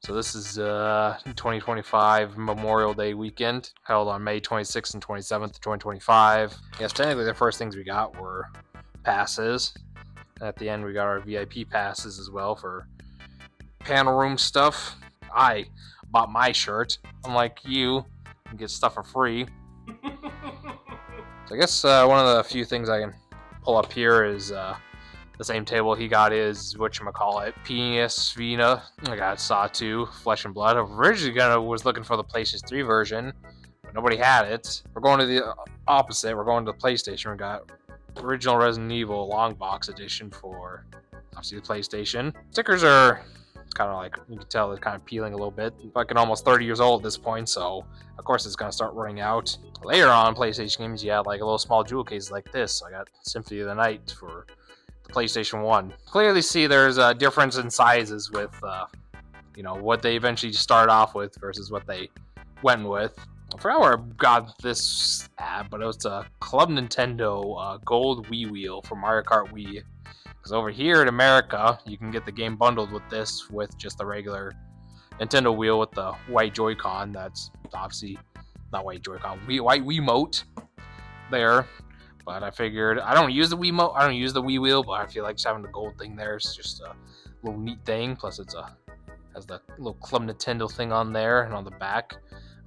So this is 2025 Memorial Day weekend, held on May 26th and 27th, 2025. Yes, technically the first things we got were passes. At the end, we got our VIP passes as well for panel room stuff. I bought my shirt, unlike you, and get stuff for free. So I guess one of the few things I can pull up here is the same table he got is whatchamacallit, Penis Vena. I got Saw 2, Flesh and Blood. I originally was looking for the PlayStation 3 version, but nobody had it. We're going to the opposite. We're going to the PlayStation. We got original Resident Evil long box edition for obviously the PlayStation. Stickers are kind of like, you can tell they're kind of peeling a little bit. Fucking almost 30 years old at this point, so of course it's gonna start running out. Later on PlayStation games, you had like a little small jewel case like this. So I got Symphony of the Night for the PlayStation 1. Clearly see there's a difference in sizes with what they eventually start off with versus what they went with. I forgot where I got this at, but it was a Club Nintendo gold Wii wheel for Mario Kart Wii. Because over here in America, you can get the game bundled with this, with just the regular Nintendo wheel with the white Joy-Con. That's obviously not white Joy-Con, white Wiimote there. But I figured I don't use the Wiimote, I don't use the Wii wheel, but I feel like just having the gold thing there is just a little neat thing. Plus, has the little Club Nintendo thing on there and on the back.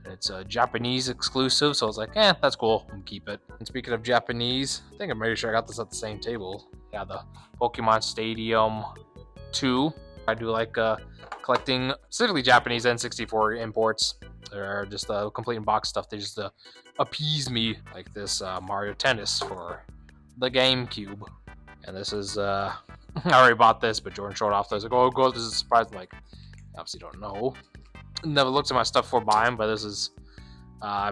It's a Japanese exclusive, so I was like, that's cool. I'm gonna keep it. And speaking of Japanese, I think I'm pretty sure I got this at the same table. Yeah, the Pokemon Stadium 2. I do like collecting specifically Japanese N64 imports. They're just complete in box stuff. They just appease me, like this Mario Tennis for the GameCube. And this is, I already bought this, but Jordan showed off. I was like, oh, God, this is a surprise. I'm like, obviously don't know. Never looked at my stuff before buying, but this is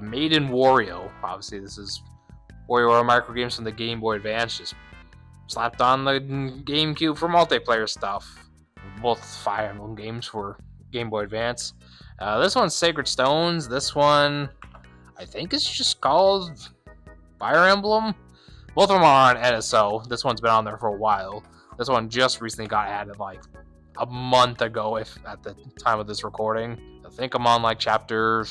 Made in Wario. Obviously, this is WarioWare micro games from the Game Boy Advance, just slapped on the GameCube for multiplayer stuff. Both Fire Emblem games for Game Boy Advance. This one's Sacred Stones. This one, I think it's just called Fire Emblem. Both of them are on NSO. This one's been on there for a while. This one just recently got added like a month ago, if at the time of this recording. I think I'm on like chapter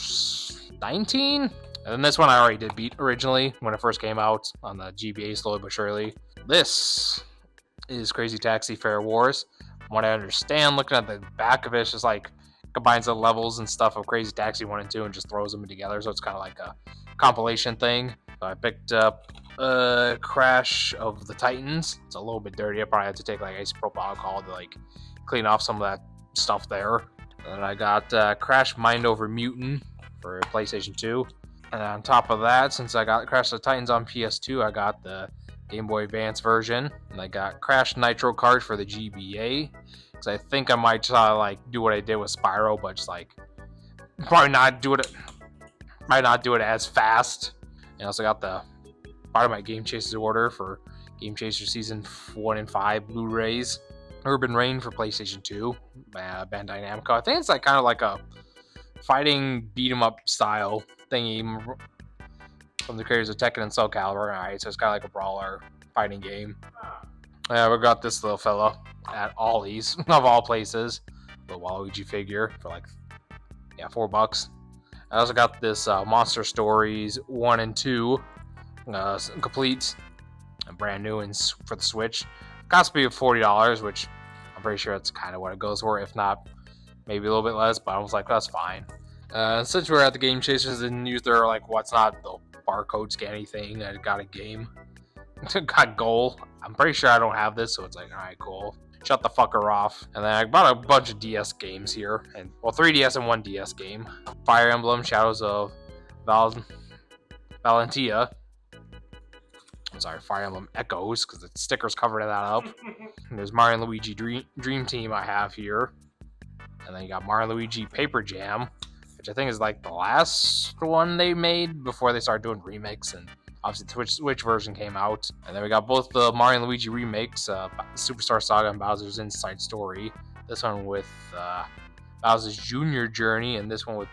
19. And then this one I already did beat originally when it first came out on the GBA, slowly but surely. This is Crazy Taxi Fair Wars. From what I understand, looking at the back of it, it's just like combines the levels and stuff of Crazy Taxi 1 and 2 and just throws them together. So it's kind of like a compilation thing. So I picked up Crash of the Titans. It's a little bit dirty. I probably had to take like isopropyl alcohol to like clean off some of that stuff there. And then I got Crash Mind Over Mutant for PlayStation 2. And on top of that, since I got Crash of the Titans on PS2, I got the Game Boy Advance version. And I got Crash Nitro Kart for the GBA. Because I think I might try to like do what I did with Spyro, but just like might not do it as fast. And I also got the part of my Game Chasers order for Game Chaser Season 1 and 5 Blu-rays. Urban Reign for PlayStation 2, Bandai Namco. I think it's like kind of like a fighting beat 'em up style thingy from the creators of Tekken and Soul Calibur. Alright, so it's kind of like a brawler fighting game. We got this little fella at Ollie's, of all places. The Waluigi figure for like, $4. I also got this Monster Stories 1 and 2 complete and brand new for the Switch. Cost me $40, which I'm pretty sure that's kind of what it goes for. If not, maybe a little bit less, but I was like, that's fine. Since we're at the Game Chasers, didn't use their like what's not the barcode scanning thing. I got a game. Got Goal. I'm pretty sure I don't have this, so it's like, alright, cool. Shut the fucker off. And then I bought a bunch of DS games here. 3DS and 1 DS game. Fire Emblem, Shadows of Valentia. I'm sorry, Fire Emblem Echoes, because the stickers covered that up. And there's Mario and Luigi Dream Team I have here. And then you got Mario and Luigi Paper Jam, which I think is like the last one they made before they started doing remakes. And obviously the Switch version came out. And then we got both the Mario and Luigi remakes, Superstar Saga and Bowser's Inside Story. This one with Bowser's Junior Journey, and this one with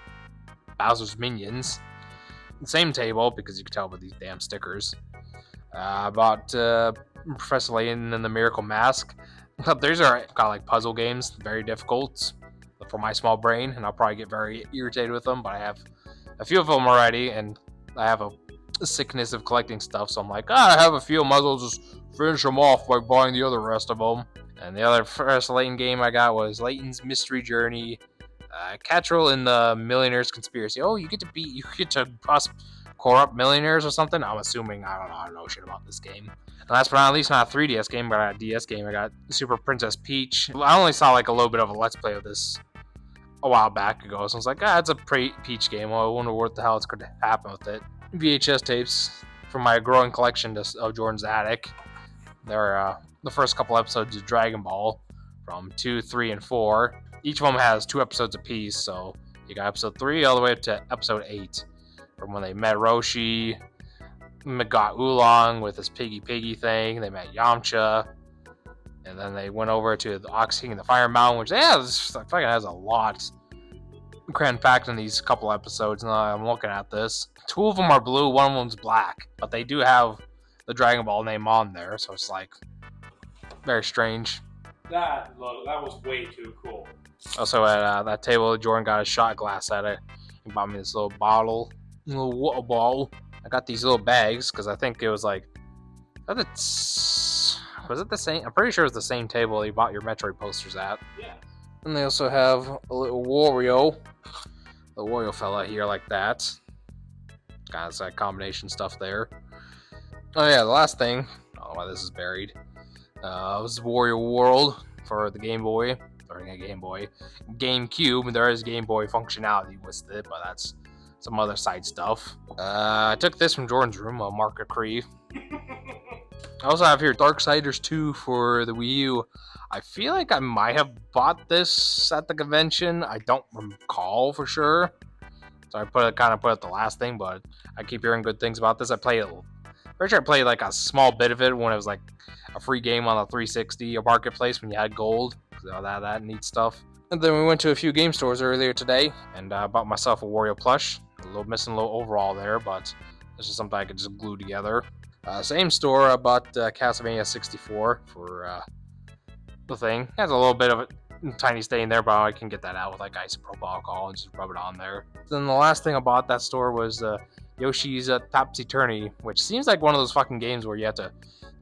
Bowser's Minions. The same table, because you can tell by these damn stickers. I bought Professor Layton and the Miracle Mask. These are kind of like puzzle games, very difficult. The for my small brain, and I'll probably get very irritated with them, but I have a few of them already, and I have a sickness of collecting stuff, so I'm like, I have a few, might as well just finish them off by buying the other rest of them. And the other first Layton game I got was Layton's Mystery Journey, Cattrall in the Millionaire's Conspiracy. Oh, you get to corrupt millionaires or something? I'm assuming. I don't know shit about this game. And last but not least, not a 3DS game, but a DS game. I got Super Princess Peach. I only saw like a little bit of a Let's Play of this a while back ago, so I was like, it's a Peach game. Well, I wonder what the hell is going to happen with it. VHS tapes from my growing collection of Jordan's attic. They're the first couple episodes of Dragon Ball from 2, 3, and 4. Each of them has 2 episodes apiece, so you got episode 3 all the way up to episode 8. From when they met Roshi, got Oolong with his piggy thing, they met Yamcha, and then they went over to the Ox King and the Fire Mountain, which this fucking has a lot crammed packed in these couple episodes. And I'm looking at this. 2 of them are blue, 1 of them's black, but they do have the Dragon Ball name on there, so it's like very strange. That was way too cool. Also at that table, Jordan got a shot glass at it. He bought me this little bottle, little water bottle. I got these little bags because I think it was like, was it the same? I'm pretty sure it was the same table you bought your Metroid posters at. Yeah. And they also have a little Wario, the Wario fella here like that. Got that combination stuff there. Oh yeah, the last thing, I don't know why this is buried. This is Wario World for the Game Boy, or not Game Boy, GameCube, and there is Game Boy functionality with it, but that's some other side stuff. I took this from Jordan's room, a Mark Cree. I also have here Darksiders 2 for the Wii U. I feel like I might have bought this at the convention. I don't recall for sure. So I kind of put it the last thing, but I keep hearing good things about this. Pretty sure I played like a small bit of it when it was like a free game on the 360 or Marketplace when you had gold. So that neat stuff. And then we went to a few game stores earlier today and bought myself a Wario plush. Missing a little overall there, but this is something I could just glue together. Same store, I bought Castlevania 64 for the thing. It has a little bit of a tiny stain there, but I can get that out with like isopropyl alcohol and just rub it on there. Then the last thing I bought at that store was Yoshi's Topsy Turvy, which seems like one of those fucking games where you have to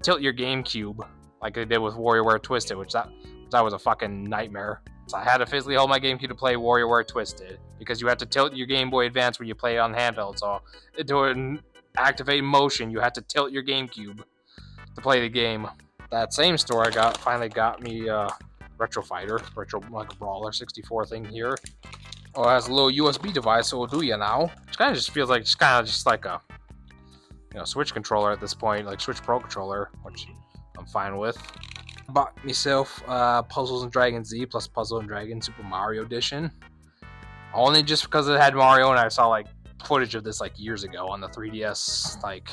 tilt your GameCube like they did with WarioWare Twisted, which that was a fucking nightmare. So I had to physically hold my GameCube to play WarioWare Twisted because you had to tilt your Game Boy Advance when you play it on handheld. So to activate motion, you had to tilt your GameCube to play the game. That same store finally got me Retro like a Brawler 64 thing here. Oh, it has a little USB device, so it'll do ya now. Which kind of just feels like just like a Switch controller at this point, like Switch Pro controller, which I'm fine with. Bought myself Puzzles and Dragons Z plus Puzzle and Dragon Super Mario Edition. Only just because it had Mario, and I saw like footage of this like years ago on the 3DS, like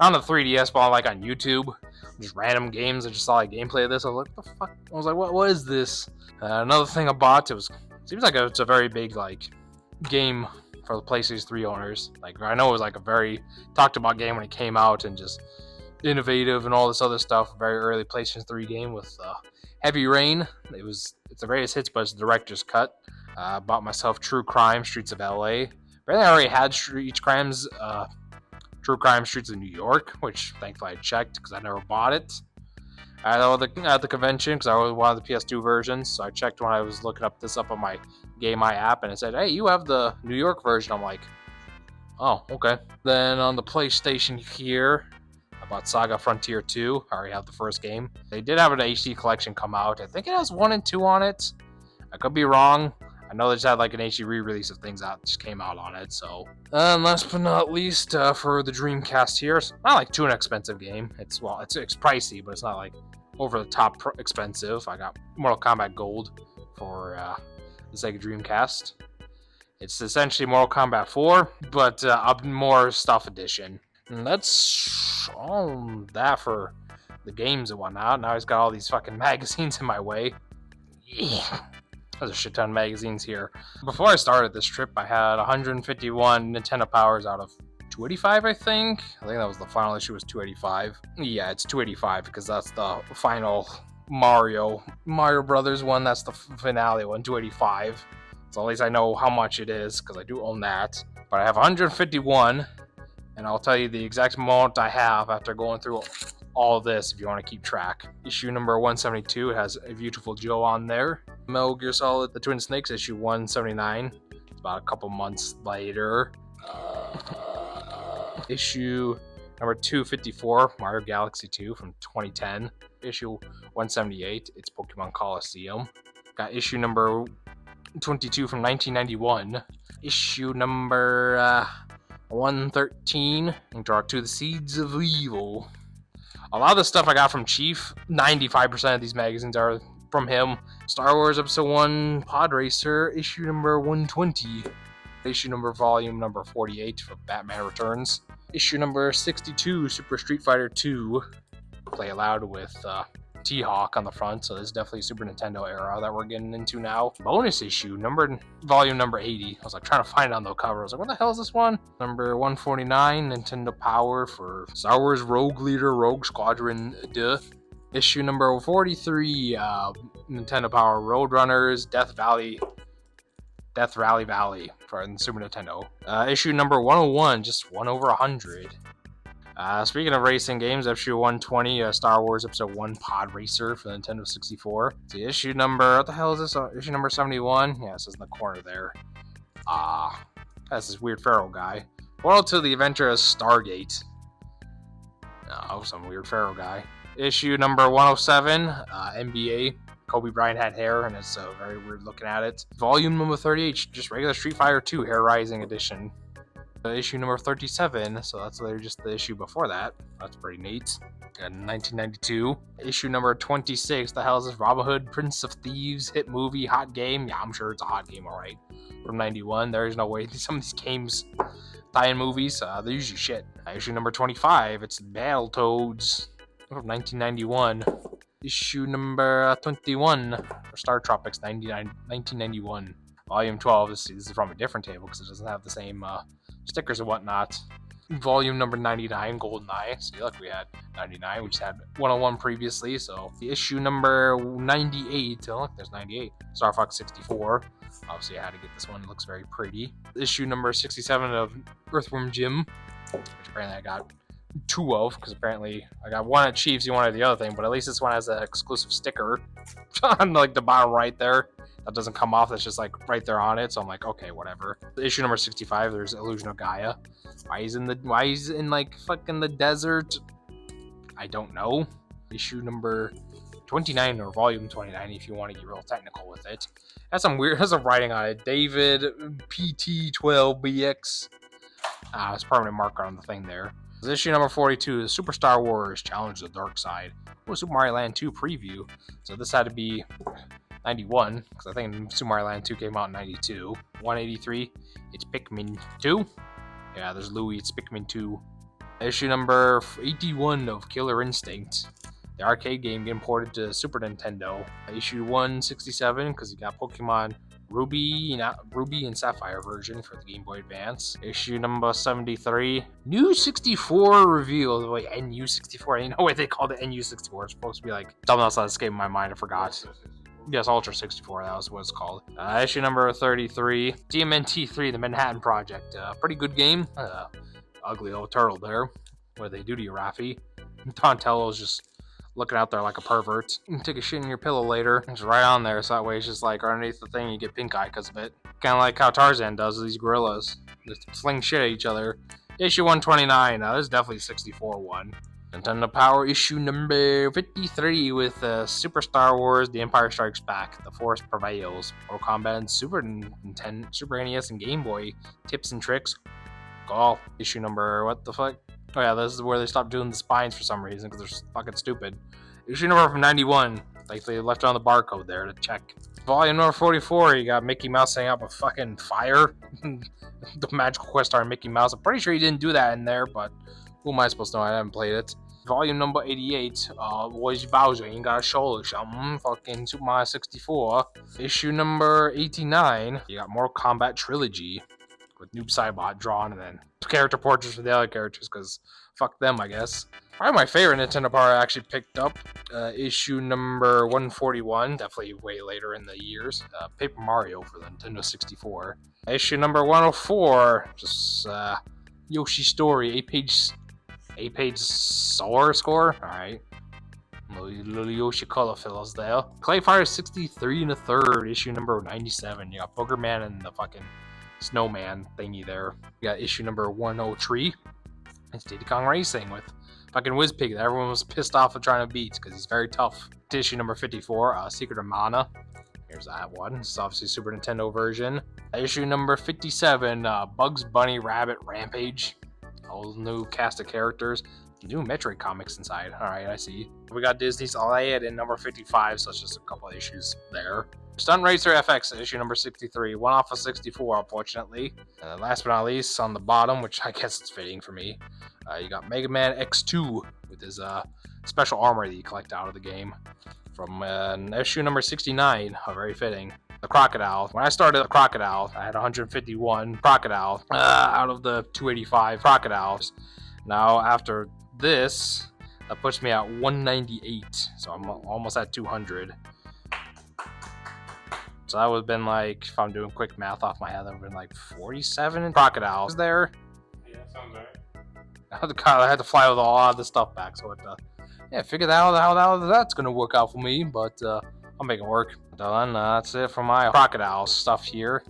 not on the 3DS, but like on YouTube. Just random games. I just saw like gameplay of this. I was like, what the fuck? I was like, what is this? Another thing I bought, seems like it's a very big like game for the PlayStation 3 owners. Like I know it was like a very talked about game when it came out and just innovative and all this other stuff. Very early PlayStation 3 game with Heavy Rain. It's the greatest hits, but it's the director's cut. Bought myself True Crime Streets of LA. Apparently I already had True Crime Streets of New York, which thankfully I checked because I never bought it at the convention because I always wanted the PS2 versions. So I checked when I was looking this up on my Game Eye app, and it said, hey, you have the New York version. I'm like, oh, okay. Then on the PlayStation here, I bought Saga Frontier 2. I already have the first game. They did have an HD collection come out. I think it has 1 and 2 on it. I could be wrong. I know they just had like an HD re-release of things that just came out on it. So, last but not least, for the Dreamcast here, it's not like too an expensive game. It's pricey, but it's not like over the top expensive. I got Mortal Kombat Gold for the Sega Dreamcast. It's essentially Mortal Kombat 4, but a more stuff edition. And that's all that for the games and whatnot. Now he's got all these fucking magazines in my way. Yeah. There's a shit ton of magazines here. Before I started this trip, I had 151 Nintendo Powers out of 285, I think. I think that was the final issue was 285. Yeah, it's 285 because that's the final Mario Brothers one. That's the finale one, 285. So at least I know how much it is because I do own that. But I have 151, and I'll tell you the exact amount I have after going through all this if you want to keep track. Issue number 172 has a Beautiful Joe on there. Metal Gear Solid The Twin Snakes, issue 179. It's about a couple months later. Issue number 254, Mario Galaxy 2 from 2010. Issue 178, it's Pokemon Coliseum. Got issue number 22 from 1991. Issue number 113, Intro to the Seeds of Evil. A lot of the stuff I got from Chief, 95% of these magazines are from him. Star Wars Episode 1 Pod Racer, issue number 120. Issue number volume number 48 for Batman Returns. Issue number 62, Super Street Fighter 2. Play aloud with T-Hawk on the front, so this is definitely Super Nintendo era that we're getting into now. Bonus issue, volume number 80. I was like trying to find it on the cover. I was like, what the hell is this one? Number 149, Nintendo Power for Star Wars Rogue Leader, Rogue Squadron, Issue number 43, Nintendo Power Roadrunners, Death Rally Valley for the Super Nintendo. Issue number 101, just 1 over 100. Speaking of racing games, issue 120, Star Wars Episode 1 Pod Racer for the Nintendo 64. See, issue number, what the hell is this? Issue number 71? Yeah, it says in the corner there. That's this weird Pharaoh guy. World to the Adventure of Stargate. Oh, some weird Pharaoh guy. Issue number 107, NBA. Kobe Bryant had hair, and it's very weird looking at it. Volume number 38, just regular Street Fighter 2 Hair Rising Edition. Issue number 37, so that's literally just the issue before that. That's pretty neat. Got 1992. Issue number 26, the hell is this? Robin Hood, Prince of Thieves, hit movie, hot game. Yeah, I'm sure it's a hot game, alright. From 91, there's no way some of these games tie in movies. They're usually shit. Issue number 25, it's Battletoads from 1991. Issue number 21 for Star Tropics 1991. Volume 12, this is from a different table because it doesn't have the same stickers and whatnot. Volume number 99, GoldenEye. See, look, we had 99. We just had 101 previously. So the issue number 98. Oh, look, there's 98. Star Fox 64. Obviously, I had to get this one. It looks very pretty. Issue number 67 of Earthworm Jim, which apparently I got 2 of, because apparently I got one at Chiefs, you wanted the other thing, but at least this one has an exclusive sticker on like the bottom right there. That doesn't come off, that's just like right there on it, so I'm like, okay, whatever. Issue number 65, there's Illusion of Gaia. Why he's in like fucking the desert? I don't know. Issue number 29, or volume 29 if you want to get real technical with it. Has some writing on it. David PT12BX. It's permanent marker on the thing there. Issue number 42 is Super Star Wars Challenge the Dark Side. Super Mario Land 2 preview. So this had to be 91, because I think Super Mario Land 2 came out in 92. 183, it's Pikmin 2. Yeah, there's Louie, it's Pikmin 2. Issue number 81 of Killer Instinct. The arcade game getting ported to Super Nintendo. Issue 167, because you got Pokemon Ruby and Sapphire version for the Game Boy Advance. Issue number 73. New 64 revealed. Wait, NU64? You know what they called it NU64? It's supposed to be like something else that escaped my mind. I forgot. Yes, Ultra 64. That was what it's called. Issue number 33. TMNT3, The Manhattan Project. Pretty good game. Ugly old turtle there. What do they do to you, Rafi? Donatello's just looking out there like a pervert. You can take a shit in your pillow later. It's right on there, so that way it's just like underneath the thing you get pink eye because of it. Kind of like how Tarzan does with these gorillas. Just fling shit at each other. Issue 129. This is definitely 64 one. Nintendo Power issue number 53 with Super Star Wars, The Empire Strikes Back, The Force Prevails, Mortal Kombat, and Super Nintendo, Super NES, and Game Boy tips and tricks. Golf issue number, what the fuck? Oh yeah, this is where they stopped doing the spines for some reason because they're fucking stupid. Issue number from 91. Like they left on the barcode there to check. Volume number 44, you got Mickey Mouse setting up a fucking fire. The Magical Quest star Mickey Mouse. I'm pretty sure he didn't do that in there, but who am I supposed to know? I haven't played it. Volume number 88, was Bowser ain't got a shoulder something. Fucking Super Mario 64. Issue number 89, you got Mortal Kombat Trilogy with Noob Saibot drawn, and then character portraits for the other characters, because fuck them, I guess. Probably my favorite Nintendo part I actually picked up, issue number 141, definitely way later in the years. Paper Mario for the Nintendo 64. Issue number 104, just Yoshi's Story, 8-page score. All right. Little Yoshi color fills there. Clayfire 63 and a third, issue number 97. You got Booger Man and the fucking snowman thingy there. You got issue number 103. It's Diddy Kong Racing with fucking Wizpig that everyone was pissed off of trying to beat because he's very tough. Issue number 54, Secret of Mana. Here's that one. This is obviously Super Nintendo version. Issue number 57, Bugs Bunny Rabbit Rampage. Whole new cast of characters. New Metroid comics inside. Alright, I see. We got Disney's Allied in number 55, so it's just a couple of issues there. Stunt Racer FX, issue number 63. One off of 64, unfortunately. Last but not least, on the bottom, which I guess it's fitting for me, you got Mega Man X2 with his special armor that you collect out of the game. From issue number 69, very fitting. The Crocodile. When I started the Crocodile, I had 151 Crocodile out of the 285 Crocodiles. Now, after this, that puts me at 198, so I'm almost at 200. So that would have been like, if I'm doing quick math off my head, that would have been like 47 crocodiles there. Yeah, sounds right. I had to fly with a lot of the stuff back, so yeah, figure out how that's gonna work out for me, but I'll make it work. Done. That's it for my crocodile stuff here.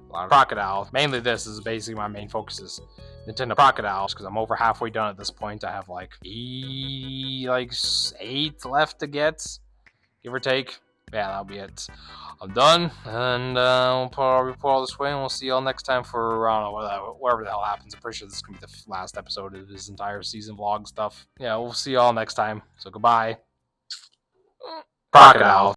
A lot of crocodiles. Mainly this is basically my main focus is Nintendo Crocodiles, because I'm over halfway done at this point. I have like 8 left to get, give or take. Yeah, that'll be it. I'm done, and we'll put our report all this way, and we'll see y'all next time for, I don't know, whatever the hell happens. I'm pretty sure this is going to be the last episode of this entire season vlog stuff. Yeah, we'll see y'all next time, so goodbye. Crocodile.